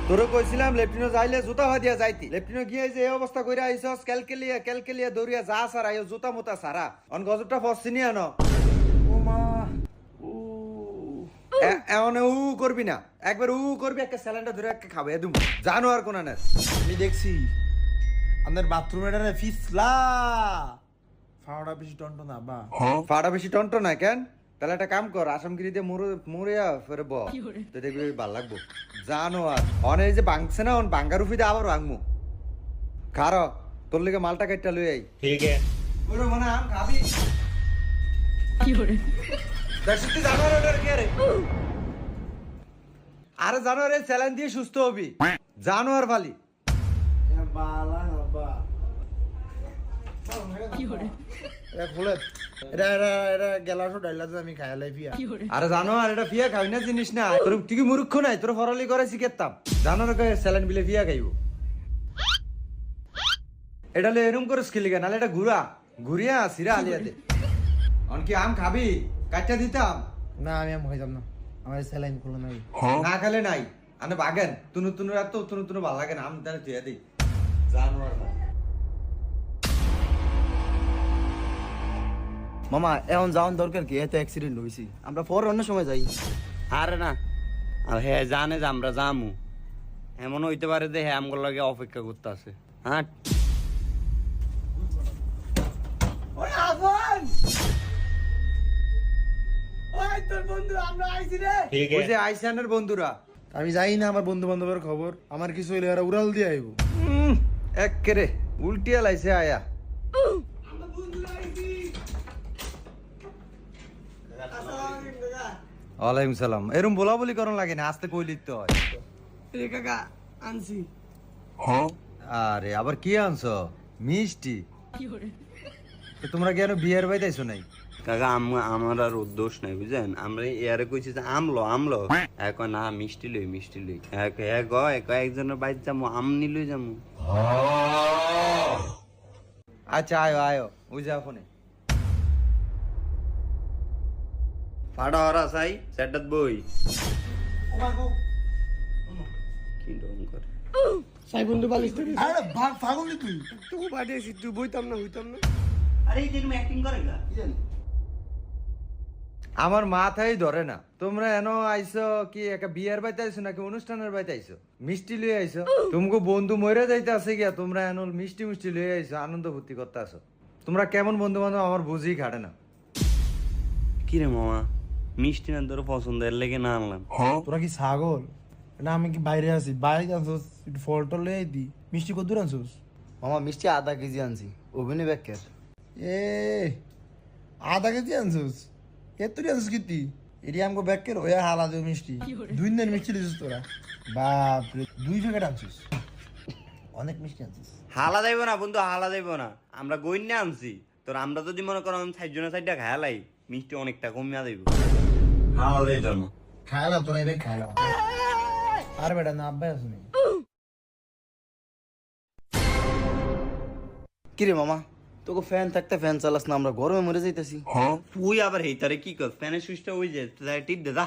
তোরে কইছিলাম লেফটিনো যাইলে জুতা ভাদিয়া যাইতি লেফটিনো গিয়ে যে এই অবস্থা কইরা আইছস ক্যালকেলিয়া দৌড়িয়া যা সারা আইও জুতা মোতা সারা অন গজবটা ফসছিনি আনো ও মা ও এমন উ করবি না একবার উ করবি একটা স্যালান্ডা ধরে একটা খাবে এদুম জানো আর কোন না আমি দেখছি আমাদের বাথরুমে এটা ফিসলা ফাওড়া বেশি টন্ট না বা ফাড়া বেশি টন্ট না কেন তাহলে একটা কাম কর আসামগিরি দিয়ে মরিয়া ফেরে ব তো দেখবি ভাল লাগবো জানো আর অনে যে বাংছে না অন বাঙ্গার উফি দিয়ে আবার ভাঙমু খারো তোর লিগে মালটা কাটটা লই আই ঠিক আছে ওরে মনে আম খাবি কি করে দেখছিস জানোয়ার ওটার কি রে আরে জানোয়ার এই স্যালাইন দিয়ে সুস্থ হবি জানোয়ার ফালি বালা না বা কি করে এটা খুলে এটা গেলাসো ডাইলা আমি খাইলাই ফিয়া কি করে আরে জানোয়ার এটা ফিয়া খাবি না জিনিস না তোর তুই কি মূর্খ নাই তোর ফরালি করে শিখেতাম জানোয়ার স্যালাইন বিলে ফিয়া খাইব এটা লে এরম করে স্কিল গা নালে এটা ঘুরিয়া সিরা আলিয়া দে অন কি আম খাবি কাটটা দিতাম না আমি খাইতাম না আমার স্যালাইন খুলে নাই না খেলে নাই আনে বাগেন তুনু রাত তো তুনু ভালো লাগে না আম তাহলে তুই দেই জানোয়ার না মামা এখন যাওয়ার দরকার কি এত অ্যাক্সিডেন্ট হয়েছি আমরা পর অন্য সময় যাই আরে না আর হ্যাঁ জানে যে আমরা যামু এমন হইতে পারে যে হ্যাঁ আমগুলো লাগে অপেক্ষা করতে আছে হ্যাঁ ঠিক ওই আছে যে আইসানের বন্ধুরা আমি যাই না আমার বন্ধু বান্ধবের খবর আমার কিছু হইলে এরা উড়াল দিয়ে আইব একেরে উল্টিয়া লাইছে আয়া ওয়ালাইকুম সালাম এরম বলা বলি করন লাগে না আস্তে কই লিখতে হয় কাকা আনছি আরে আবার কি আনছো মিষ্টি কি করে তো তোমরা কেন বিয়ের বাইতে আইছো নাই কাকা আমার আর দোষ নাই বুঝলেন আমরা এয়ারে কইছি যে আমলো এখন না মিষ্টি লই একজনের বাইরে যাবো আম নিলই যাবো আচ্ছা আয়ো ওই যা ফোনে ফাড়া হরা চাই সেটাত বই কি ডং করে আরে ভাগ পাগল তুই তুই পাঠিয়েছি তুই বইতাম না হইতাম না আরে এই দেখুন অ্যাক্টিং করে না আমার মাথায় ধরে না তোমরা এনো আইছো কি একটা বিয়ের বাইতে আইছো নাকি অনুষ্ঠানের বাইতে আইছো মিষ্টি লয়ে আইছো তুমকো বন্ধু মরে যাইতে আছে গিয়া তোমরা এনো মিষ্টি লয়ে আইছো আনন্দ ফুর্তি করতে আসো তোমরা কেমন বন্ধু বান্ধব আমার বুঝি খাটে না কি রে মামা মিষ্টি না তোর পছন্দের লেগে না আনলাম তোরা কি ছাগল না আমি কি বাইরে আছি বাইরে আনছোস একটু ফল টল লই দি মিষ্টি কত দূর আনছোস মামা মিষ্টি আধা কেজি আনছি ওভেনে ব্যাকের এ আধা কেজি আনছোস এত আনছিস কি এটি আমাকে ব্যাকের ওয়া হালা দেব মিষ্টি 2 দিন মিষ্টি দিছিস তোরা বাপ রে 2 প্যাকেট আনছিস অনেক মিষ্টি আনছিস হালা যাইব না বন্ধু হালা যাইব না আমরা গইন্যা আনছি তোর আমরা যদি মনে করো আমি সাইজনে সাইডটা খায়ালাই মিষ্টি অনেকটা কমিয়া যাইব হালা যাইত না খাইলাম তোরা এবে খাইলাম আর বেটা না আব্বাই আসুনি কিরে মামা তোকে ফ্যান থাকতে ফ্যান চালাস না আমরা গরমে মরে যাইতেছি তুই আবার হেইতারে কি কর ফ্যানের সুইচটা ওই যে টিপ দে যা